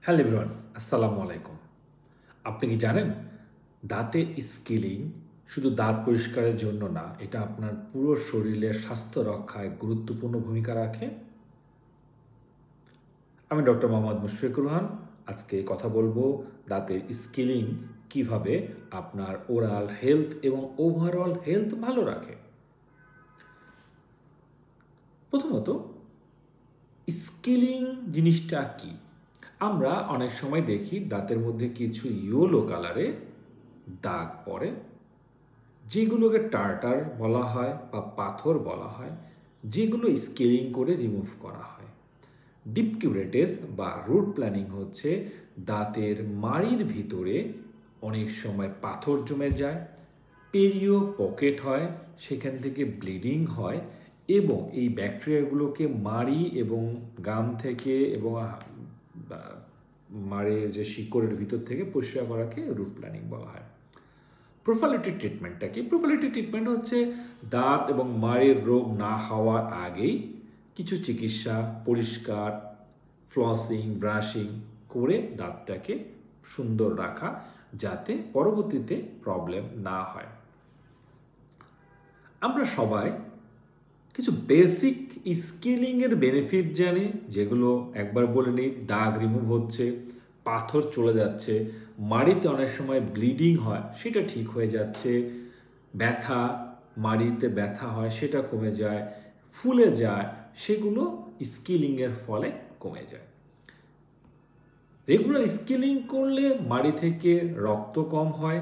Hello everyone, আসসালামু আলাইকুম। আপনি কি জানেন দাঁতের স্কিলিং শুধু দাঁত পরিষ্কারের জন্য না, এটা আপনার পুরো শরীরের স্বাস্থ্য রক্ষায় গুরুত্বপূর্ণ ভূমিকা রাখে। আমি ডক্টর মোহাম্মদ মুশফিকুর রহমান। আজকে কথা বলবো দাঁতের স্কিলিং কিভাবে আপনার ওরাল হেলথ এবং ওভারঅল হেলথ ভালো রাখে। প্রথমত, স্কিলিং জিনিসটা কি? আমরা অনেক সময় দেখি দাঁতের মধ্যে কিছু ইয়েলো কালারে দাগ পড়ে, যেগুলোকে টার্টার বলা হয় বা পাথর বলা হয়, যেগুলো স্কেলিং করে রিমুভ করা হয়। ডিপ কিউরেটেস বা রুট প্ল্যানিং হচ্ছে দাঁতের মাড়ির ভিতরে অনেক সময় পাথর জমে যায়, পেরিও পকেট হয়, সেখান থেকে ব্লিডিং হয় এবং এই ব্যাকটেরিয়াগুলোকে মাড়ি এবং গাম থেকে এবং মাড়ির যে শিকড়ের ভিতর থেকে পরিষ্কার করাকে রুট প্ল্যানিং বলা হয়। প্রোফাইলেটিক ট্রিটমেন্টটা কি? প্রোফাইলেটিক ট্রিটমেন্ট হচ্ছে দাঁত এবং মাড়ির রোগ না হওয়ার আগেই কিছু চিকিৎসা, পরিষ্কার, ফ্লসিং, ব্রাশিং করে দাঁতটাকে সুন্দর রাখা, যাতে পরবর্তীতে প্রবলেম না হয়। আমরা সবাই কিছু বেসিক স্কিলিংয়ের বেনিফিট জানি, যেগুলো একবার বলে নিই। দাগ রিমুভ হচ্ছে, পাথর চলে যাচ্ছে, মাড়িতে অনেক সময় ব্লিডিং হয়, সেটা ঠিক হয়ে যাচ্ছে, ব্যথা, মাড়িতে ব্যথা হয় সেটা কমে যায়, ফুলে যায়, সেগুলো স্কিলিংয়ের ফলে কমে যায়। রেগুলার স্কিলিং করলে মাড়ি থেকে রক্ত কম হয়,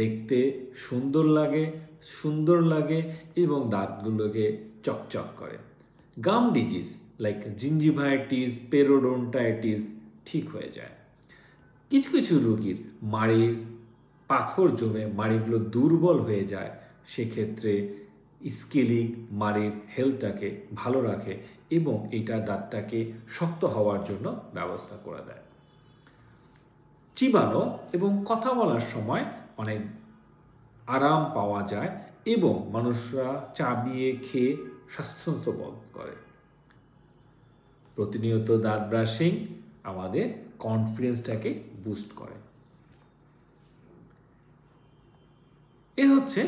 দেখতে সুন্দর লাগে এবং দাঁতগুলোকে চকচক করে। গাম ডিজিজ লাইক জিঞ্জিভাইটিস, পেরোডন্টাইটিস ঠিক হয়ে যায়। কিছু কিছু রোগীর মাড়ির পাথর জমে মাড়িগুলো দুর্বল হয়ে যায়, সেক্ষেত্রে স্কিলিং মাড়ির হেলথটাকে ভালো রাখে এবং এটা দাঁতটাকে শক্ত হওয়ার জন্য ব্যবস্থা করে দেয়। চিবানো এবং কথা বলার সময় অনেক আরাম পাওয়া যায় এবং মানুষরা চাবিয়ে খেয়ে স্বাস্থ্যন্ত বোধ করে। প্রতিনিয়ত দাঁত ব্রাশিং আমাদের কনফিডেন্সটাকে বুস্ট করে। এ হচ্ছে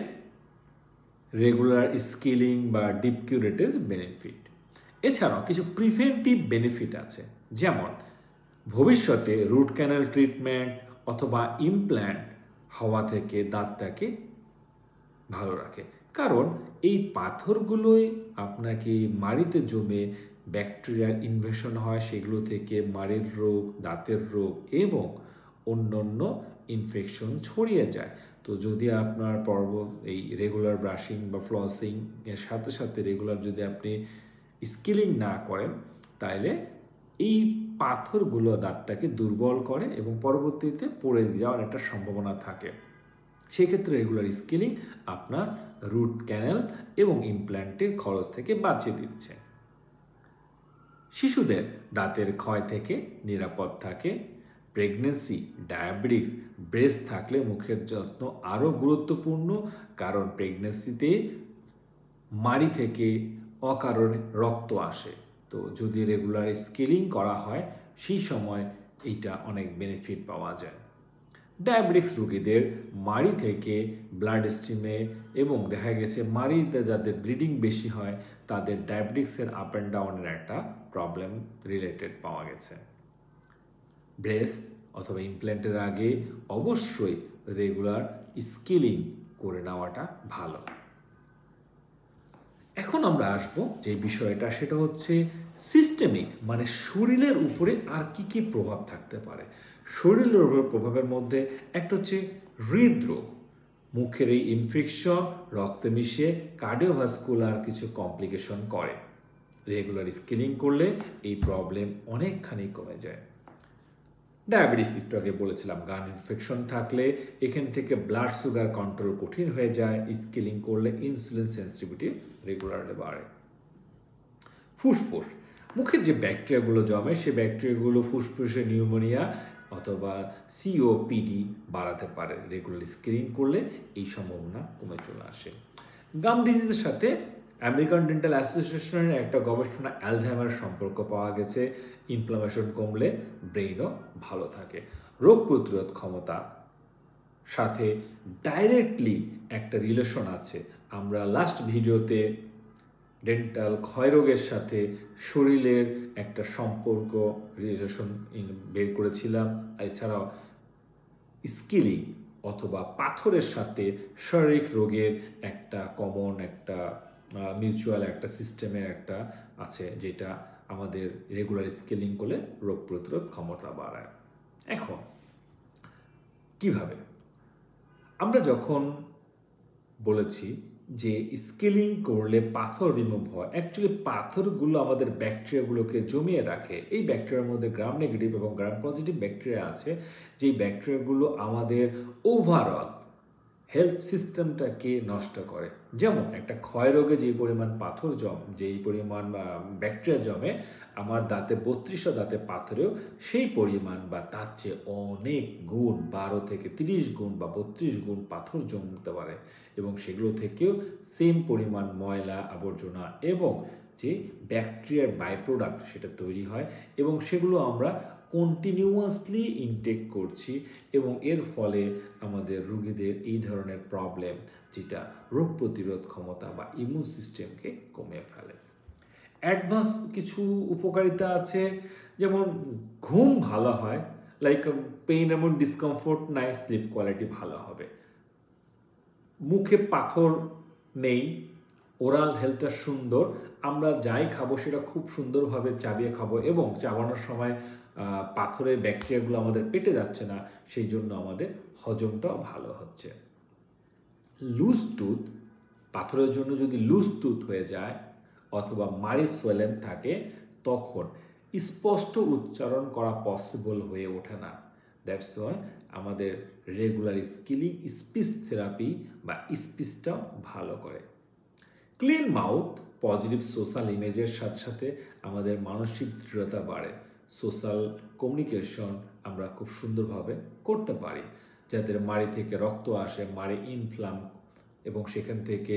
রেগুলার স্কিলিং বা ডিপ কিউরেটিভ বেনিফিট। এছাড়াও কিছু প্রিভেন্টিভ বেনিফিট আছে, যেমন ভবিষ্যতে রুট ক্যানাল ট্রিটমেন্ট অথবা ইমপ্ল্যান্ট হওয়া থেকে দাঁতটাকে ভালো রাখে, কারণ এই পাথরগুলোই আপনাকে মাড়িতে জমে ব্যাকটেরিয়ার ইনভেশন হয়, সেগুলো থেকে মাড়ির রোগ, দাঁতের রোগ এবং অন্যান্য ইনফেকশন ছড়িয়ে যায়। তো যদি আপনার এই রেগুলার ব্রাশিং বা ফ্লসিং এর সাথে সাথে রেগুলার যদি আপনি স্কিলিং না করেন, তাহলে এই পাথরগুলো দাঁতটাকে দুর্বল করে এবং পরবর্তীতে পড়ে যাওয়ার একটা সম্ভাবনা থাকে। সেক্ষেত্রে রেগুলার স্কিলিং আপনার রুট ক্যানাল এবং ইমপ্ল্যান্টের খরচ থেকে বাঁচিয়ে দিচ্ছে। শিশুদের দাঁতের ক্ষয় থেকে নিরাপদ থাকে। প্রেগনেন্সি, ডায়াবেটিস, ব্রেস্ট থাকলে মুখের যত্ন আরও গুরুত্বপূর্ণ, কারণ প্রেগনেন্সিতে মাড়ি থেকে অকারণে রক্ত আসে। তো যদি রেগুলার স্কিলিং করা হয়, সেই সময় এইটা অনেক বেনিফিট পাওয়া যায়। ডায়াবেটিক্স রোগীদের মাড়ি থেকে ব্লাড স্ট্রিমে এবং দেখা গেছে মাড়িতে যাদের ব্লিডিং বেশি হয়, তাদের ডায়াবেটিক্সের আপ অ্যান্ড ডাউনের একটা প্রবলেম রিলেটেড পাওয়া গেছে। ব্রেস্ট অথবা ইমপ্ল্যান্টের আগে অবশ্যই রেগুলার স্কিলিং করে নেওয়াটা ভালো। এখন আমরা আসবো যে বিষয়টা, সেটা হচ্ছে সিস্টেমিক, মানে শরীরের উপরে আর কি কি প্রভাব থাকতে পারে। শরীরের উপর প্রভাবের মধ্যে একটা হচ্ছে হৃদরোগ, মুখের এই ইনফেকশন রক্তে মিশিয়ে কার্ডিওভাস্কুলার কিছু কমপ্লিকেশন করে। রেগুলার স্কিলিং করলে এই প্রবলেম অনেকখানি কমে যায়। ডায়াবেটিস একটু আগে বলেছিলাম, গান ইনফেকশন থাকলে এখান থেকে ব্লাড সুগার কন্ট্রোল কঠিন হয়ে যায়। স্কিলিং করলে ইনসুলিন সেন্সিটিভিটি রেগুলারলি বাড়ে। ফুসফুস, মুখের যে ব্যাকটেরিয়াগুলো জমে, সেই ব্যাকটেরিয়াগুলো ফুসফুসে নিউমোনিয়া অথবা সিওপিডি বাড়াতে পারে। রেগুলার স্কিলিং করলে এই সম্ভাবনা কমে চলে আসে। গাম ডিজিজের সাথে আমেরিকান ডেন্টাল অ্যাসোসিয়েশনের একটা গবেষণা অ্যালঝাইমার সম্পর্ক পাওয়া গেছে ইনফ্লামেশন কমলে ব্রেইনও ভালো থাকে। রোগ প্রতিরোধ ক্ষমতা সাথে ডাইরেক্টলি একটা রিলেশন আছে। আমরা লাস্ট ভিডিওতে ডেন্টাল ক্ষয়রোগের সাথে শরীরের একটা সম্পর্ক রিলেশন বের করেছিলাম। এছাড়াও স্কিলিং অথবা পাথরের সাথে শারীরিক রোগের একটা কমন একটা মিউচুয়াল একটা সিস্টেমের একটা আছে, যেটা আমাদের রেগুলার স্কেলিং করলে রোগ প্রতিরোধ ক্ষমতা বাড়ায়। এখন কিভাবে আমরা যখন বলেছি যে স্কেলিং করলে পাথর রিমুভ হয়, অ্যাকচুয়ালি পাথরগুলো আমাদের ব্যাকটেরিয়াগুলোকে জমিয়ে রাখে। এই ব্যাকটেরিয়ার মধ্যে গ্রাম নেগেটিভ এবং গ্রাম পজিটিভ ব্যাকটেরিয়া আছে, যেই ব্যাকটেরিয়াগুলো আমাদের ওভারঅল হেলথ সিস্টেমটাকে নষ্ট করে। যেমন একটা ক্ষয়রোগে যেই পরিমাণ পাথর যেই পরিমাণ ব্যাকটেরিয়া জমে, আমার দাঁতে 32টা দাঁতে পাথরেও সেই পরিমাণ বা তার চেয়ে অনেক গুণ 12 থেকে 30 গুণ বা 32 গুণ পাথর জমতে পারে, এবং সেগুলো থেকেও সেম পরিমাণ ময়লা আবর্জনা এবং যে ব্যাকটেরিয়ার বাই প্রোডাক্ট সেটা তৈরি হয়, এবং সেগুলো আমরা কন্টিনিউয়াসলি ইনটেক করছি, এবং এর ফলে আমাদের রোগীদের এই ধরনের প্রবলেম, যেটা রোগ প্রতিরোধ ক্ষমতা বা ইমিউন সিস্টেমকে কমিয়ে ফেলে। অ্যাডভান্স কিছু উপকারিতা আছে, যেমন ঘুম ভালো হয়, লাইক পেইন এবং ডিসকমফোর্ট নাই, স্লিপ কোয়ালিটি ভালো হবে, মুখে পাথর নেই, ওরাল হেলথটা সুন্দর, আমরা যাই খাবো সেটা খুব সুন্দরভাবে চাবিয়ে খাবো, এবং চাবানোর সময় পাথরের ব্যাকটেরিয়াগুলো আমাদের পেটে যাচ্ছে না, সেই জন্য আমাদের হজমটাও ভালো হচ্ছে। লুজ টুথ, পাথরের জন্য যদি লুজ টুথ হয়ে যায় অথবা মাড়ি সোয়েলেন থাকে, তখন স্পষ্ট উচ্চারণ করা পসিবল হয়ে ওঠে না। দ্যাটস ওয়াই আমাদের রেগুলার স্কিলিং স্পিচ থেরাপি বা স্পিচটাও ভালো করে। ক্লিন মাউথ পজিটিভ সোশ্যাল ইমেজের সাথে সাথে আমাদের মানসিক দৃঢ়তা বাড়ে, সোশ্যাল কমিউনিকেশন আমরা খুব সুন্দরভাবে করতে পারি। যাদের মাড়ি থেকে রক্ত আসে, মাড়ি ইনফ্লাম এবং সেখান থেকে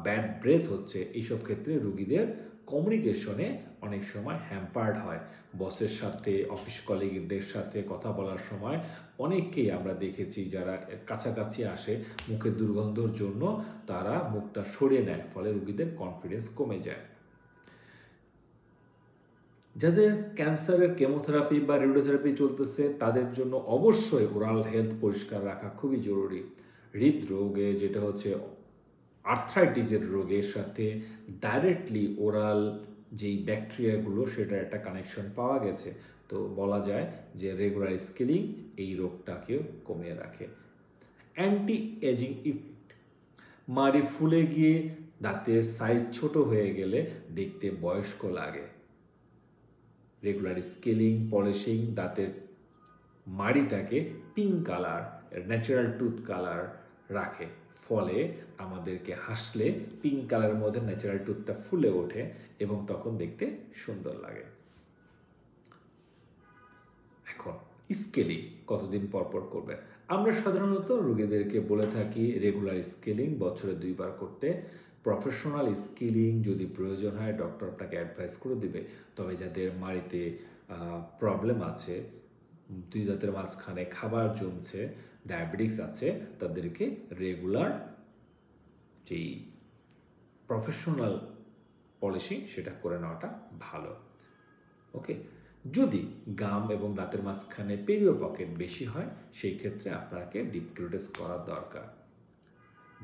ব্যাড ব্রেথ হচ্ছে, এইসব ক্ষেত্রে রোগীদের কমিউনিকেশনে অনেক সময় হ্যাম্পার্ড হয়। বসের সাথে, অফিস কলিগদের সাথে কথা বলার সময় অনেককেই আমরা দেখেছি যারা কাছাকাছি আসে, মুখের দুর্গন্ধর জন্য তারা মুখটা সরিয়ে নেয়, ফলে রোগীদের কনফিডেন্স কমে যায়। যাদের ক্যান্সারের কেমোথেরাপি বা রেডিওথেরাপি চলতেছে, তাদের জন্য অবশ্যই ওরাল হেলথ পরিষ্কার রাখা খুবই জরুরি। হৃদরোগে, যেটা হচ্ছে আর্থ্রাইটিসের রোগের সাথে ডাইরেক্টলি ওরাল যেই ব্যাকটেরিয়াগুলো, সেটার একটা কানেকশন পাওয়া গেছে। তো বলা যায় যে রেগুলার স্কেলিং এই রোগটাকেও কমিয়ে রাখে। অ্যান্টি এজিং ইফেক্ট, মাড়ি ফুলে গিয়ে দাঁতের সাইজ ছোট হয়ে গেলে দেখতে বয়স্ক লাগে। রেগুলার স্কেলিং, পলিশিং দাঁতের মাড়িটাকে pink colour, natural tooth colour রাখে, ফলে আমাদেরকে হাসলে পিঙ্ক কালারের মধ্যে ন্যাচারাল টুথটা ফুলে ওঠে এবং তখন দেখতে সুন্দর লাগে। এখন স্কেলিং কতদিন পর পর করবেন? আমরা সাধারণত রোগীদেরকে বলে থাকি রেগুলার স্কেলিং বছরে 2 বার করতে। প্রফেশনাল স্কেলিং যদি প্রয়োজন হয়, ডক্টর আপনাকে অ্যাডভাইস করে দিবে। তবে যাদের মাড়িতে প্রবলেম আছে, 2 দাঁতের মাঝখানে খাবার জমছে, ডায়াবেটিক্স আছে, তাদেরকে রেগুলার যেই প্রফেশনাল পলিশিং সেটা করে নেওয়াটা ভালো। ওকে, যদি গাম এবং দাঁতের মাঝখানে পেরিও পকেট বেশি হয়, সেই ক্ষেত্রে আপনাকে ডিপ কিউরেটিস করার দরকার।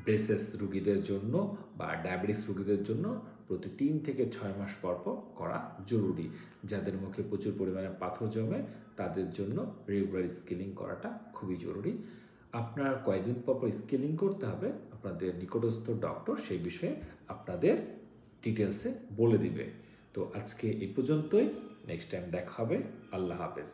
ব্রেসেস রোগীদের জন্য বা ডায়াবেটিস রোগীদের জন্য প্রতি 3 থেকে 6 মাস পর পর করা জরুরি। যাদের মুখে প্রচুর পরিমাণে পাথর জমে, তাদের জন্য রেগুলার স্কেলিং করাটা খুবই জরুরি। আপনার কয়েকদিন পর পর স্কেলিং করতে হবে, আপনাদের নিকটস্থ ডক্টর সেই বিষয়ে আপনাদের ডিটেলসে বলে দিবে। তো আজকে এই পর্যন্তই, নেক্সট টাইম দেখা হবে। আল্লাহ হাফেজ।